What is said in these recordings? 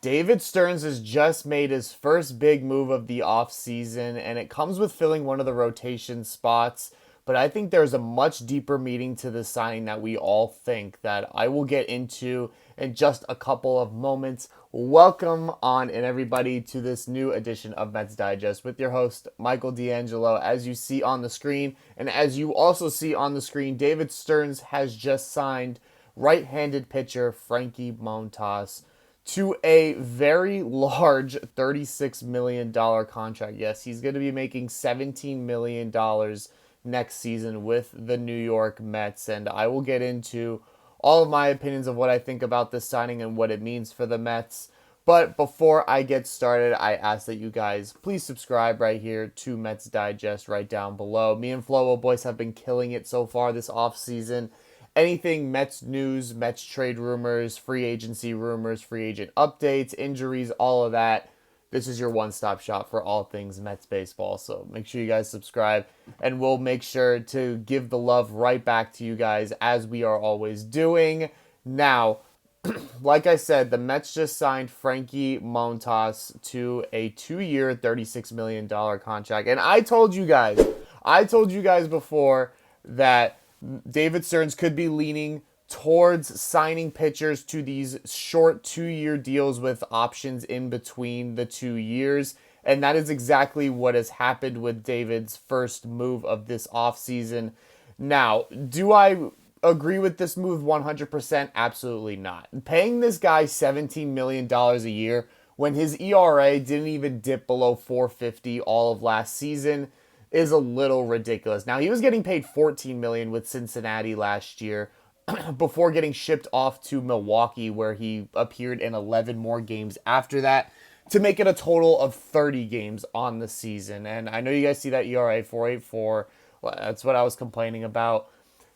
David Stearns has just made his first big move of the offseason, and it comes with filling one of the rotation spots. But I think there's a much deeper meaning to this signing that we all think that I will get into in just a couple of moments. Welcome on and everybody to this new edition of Mets Digest with your host, Michael DeAngelo. As you see on the screen, and as you also see on the screen, David Stearns has just signed right-handed pitcher Frankie Montas to a very large $36 million contract. Yes, he's going to be making $17 million next season with the New York Mets, and I will get into all of my opinions of what I think about this signing and what it means for the Mets. But before I get started, I ask that you guys please subscribe right here to Mets Digest right down below. Me and Flowo Boys have been killing it so far this offseason. Anything Mets news, Mets trade rumors, free agency rumors, free agent updates, injuries, all of that. This is your one-stop shop for all things Mets baseball. So make sure you guys subscribe, and we'll make sure to give the love right back to you guys as we are always doing. Now, like I said, the Mets just signed Frankie Montas to a 2-year, $36 million contract. And I told you guys before that David Stearns could be leaning towards signing pitchers to these short 2-year deals with options in between the 2 years. And that is exactly what has happened with David's first move of this offseason. Now, do I agree with this move 100%? Absolutely not. Paying this guy $17 million a year when his ERA didn't even dip below 4.50 all of last season is a little ridiculous. Now, he was getting paid $14 million with Cincinnati last year before getting shipped off to Milwaukee, where he appeared in 11 more games after that to make it a total of 30 games on the season. And I know you guys see that ERA 4.84. Well, that's what I was complaining about.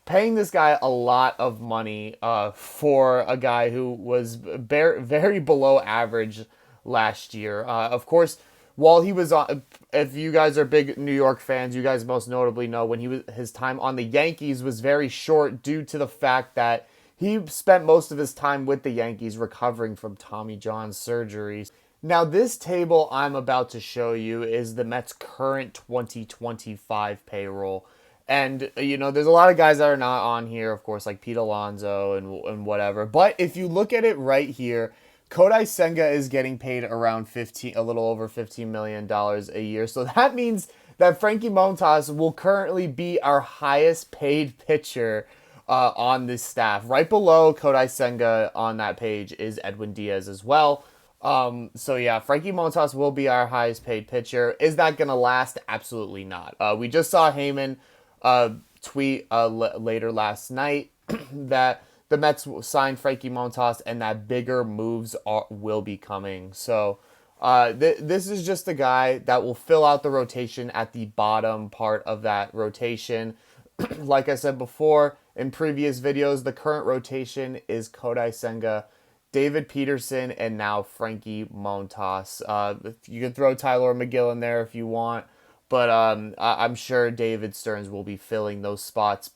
Paying this guy a lot of money for a guy who was very below average last year. Of course, while he was on, if you guys are big New York fans, you guys most notably know when his time on the Yankees was very short due to the fact that he spent most of his time with the Yankees recovering from Tommy John surgery. Now, this table I'm about to show you is the Mets' current 2025 payroll. And, you know, there's a lot of guys that are not on here, of course, like Pete Alonso and whatever. But if you look at it right here, Kodai Senga is getting paid around a little over $15 million a year. So that means that Frankie Montas will currently be our highest paid pitcher on this staff. Right below Kodai Senga on that page is Edwin Diaz as well. So yeah, Frankie Montas will be our highest paid pitcher. Is that going to last? Absolutely not. We just saw Heyman tweet later last night that the Mets signed Frankie Montas and that bigger moves will be coming. So this is just a guy that will fill out the rotation at the bottom part of that rotation. Like I said before in previous videos, the current rotation is Kodai Senga, David Peterson, and now Frankie Montas. You can throw Tyler McGill in there if you want, but I'm sure David Stearns will be filling those spots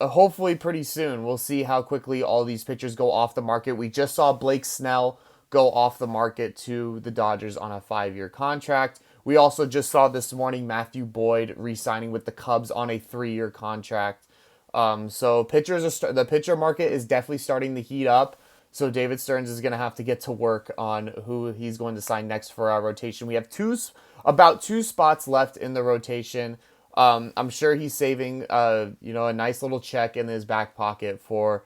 hopefully pretty soon. We'll see how quickly all these pitchers go off the market. We just saw Blake Snell go off the market to the Dodgers on a 5-year contract. We also just saw this morning Matthew Boyd re-signing with the Cubs on a 3-year contract. So the pitcher market is definitely starting to heat up. So David Stearns is going to have to get to work on who he's going to sign next for our rotation. We have about two spots left in the rotation. I'm sure he's saving, a nice little check in his back pocket for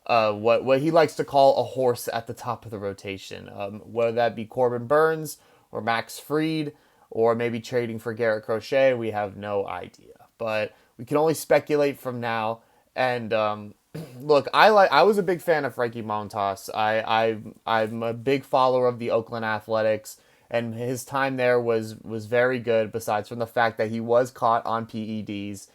what he likes to call a horse at the top of the rotation. Whether that be Corbin Burns or Max Fried or maybe trading for Garrett Crochet, we have no idea. But we can only speculate from now. And look, I was a big fan of Frankie Montas. I'm a big follower of the Oakland Athletics. And his time there was very good, besides from the fact that he was caught on PEDs.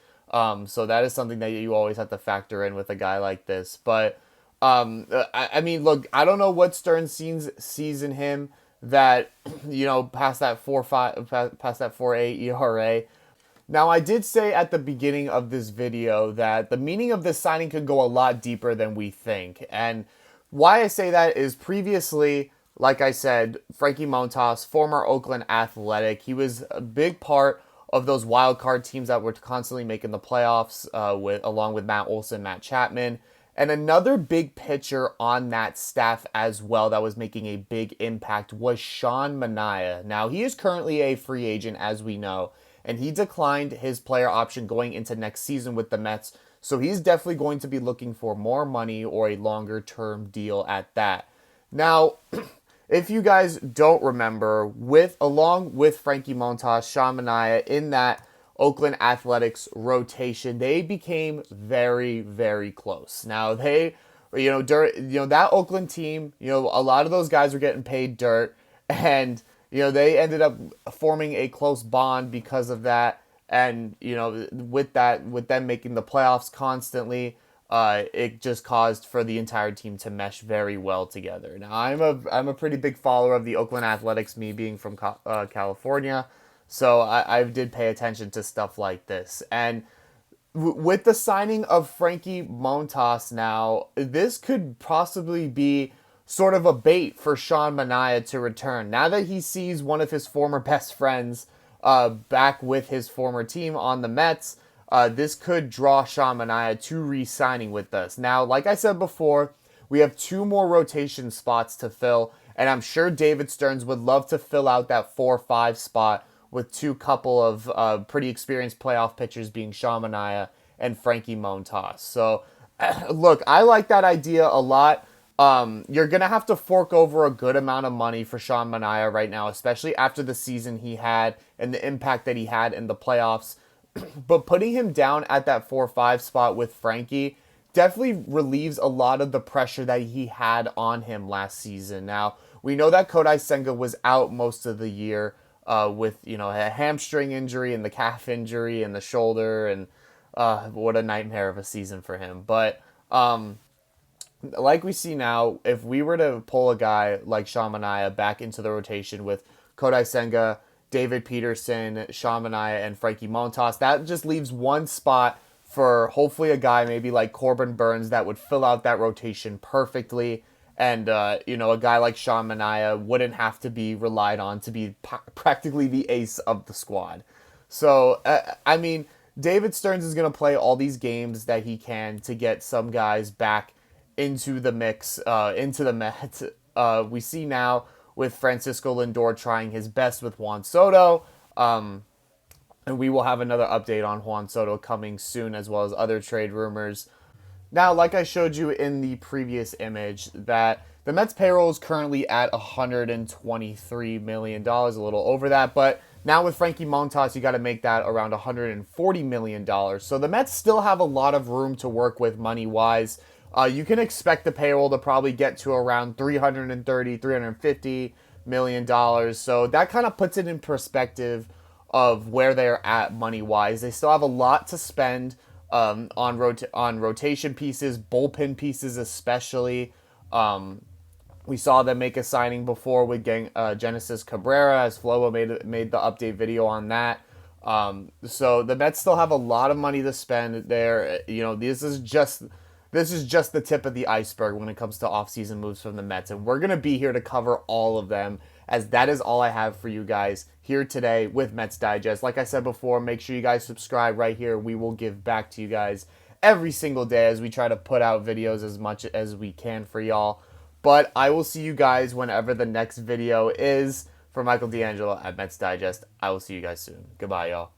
So that is something that you always have to factor in with a guy like this. But, I mean, look, I don't know what Stearns sees in him that, past that 4.8 ERA. Now, I did say at the beginning of this video that the meaning of this signing could go a lot deeper than we think. And why I say that is previously, like I said, Frankie Montas, former Oakland Athletic, he was a big part of those wild card teams that were constantly making the playoffs, with along with Matt Olson, Matt Chapman, and another big pitcher on that staff as well that was making a big impact was Sean Manaea. Now he is currently a free agent, as we know, and he declined his player option going into next season with the Mets. So he's definitely going to be looking for more money or a longer term deal at that. Now, if you guys don't remember, along with Frankie Montas, Sean Manaea in that Oakland Athletics rotation, they became very, very close. Now that Oakland team, a lot of those guys were getting paid dirt, and they ended up forming a close bond because of that. And with them making the playoffs constantly, it just caused for the entire team to mesh very well together. Now, I'm a pretty big follower of the Oakland Athletics, me being from California, so I did pay attention to stuff like this. And with the signing of Frankie Montas now, this could possibly be sort of a bait for Sean Manaea to return. Now that he sees one of his former best friends back with his former team on the Mets, this could draw Sean Manaea to re-signing with us. Now, like I said before, we have 2 more rotation spots to fill, and I'm sure David Stearns would love to fill out that 4-5 spot with 2 couple of pretty experienced playoff pitchers being Sean Manaea and Frankie Montas. So, look, I like that idea a lot. You're going to have to fork over a good amount of money for Sean Manaea right now, especially after the season he had and the impact that he had in the playoffs. But putting him down at that 4-5 spot with Frankie definitely relieves a lot of the pressure that he had on him last season. Now, we know that Kodai Senga was out most of the year with, a hamstring injury and the calf injury and the shoulder, and what a nightmare of a season for him. But like we see now, if we were to pull a guy like Sean Manaea back into the rotation with Kodai Senga, David Peterson, Sean Manaea, and Frankie Montas, that just leaves one spot for hopefully a guy maybe like Corbin Burnes that would fill out that rotation perfectly. And, a guy like Sean Manaea wouldn't have to be relied on to be practically the ace of the squad. So, David Stearns is going to play all these games that he can to get some guys back into the mix, into the Mets. We see now with Francisco Lindor trying his best with Juan Soto. And we will have another update on Juan Soto coming soon, as well as other trade rumors. Now, like I showed you in the previous image, that the Mets payroll is currently at $123 million, a little over that. But now with Frankie Montas, you got to make that around $140 million. So the Mets still have a lot of room to work with money-wise. You can expect the payroll to probably get to around $330, $350 million. So that kind of puts it in perspective of where they're at money-wise. They still have a lot to spend on rotation pieces, bullpen pieces especially. We saw them make a signing before with Genesis Cabrera, as Flowo made the update video on that. So the Mets still have a lot of money to spend there. This is just the tip of the iceberg when it comes to offseason moves from the Mets. And we're going to be here to cover all of them, as that is all I have for you guys here today with Mets Digest. Like I said before, make sure you guys subscribe right here. We will give back to you guys every single day as we try to put out videos as much as we can for y'all. But I will see you guys whenever the next video is. For Michael DeAngelo at Mets Digest, I will see you guys soon. Goodbye, y'all.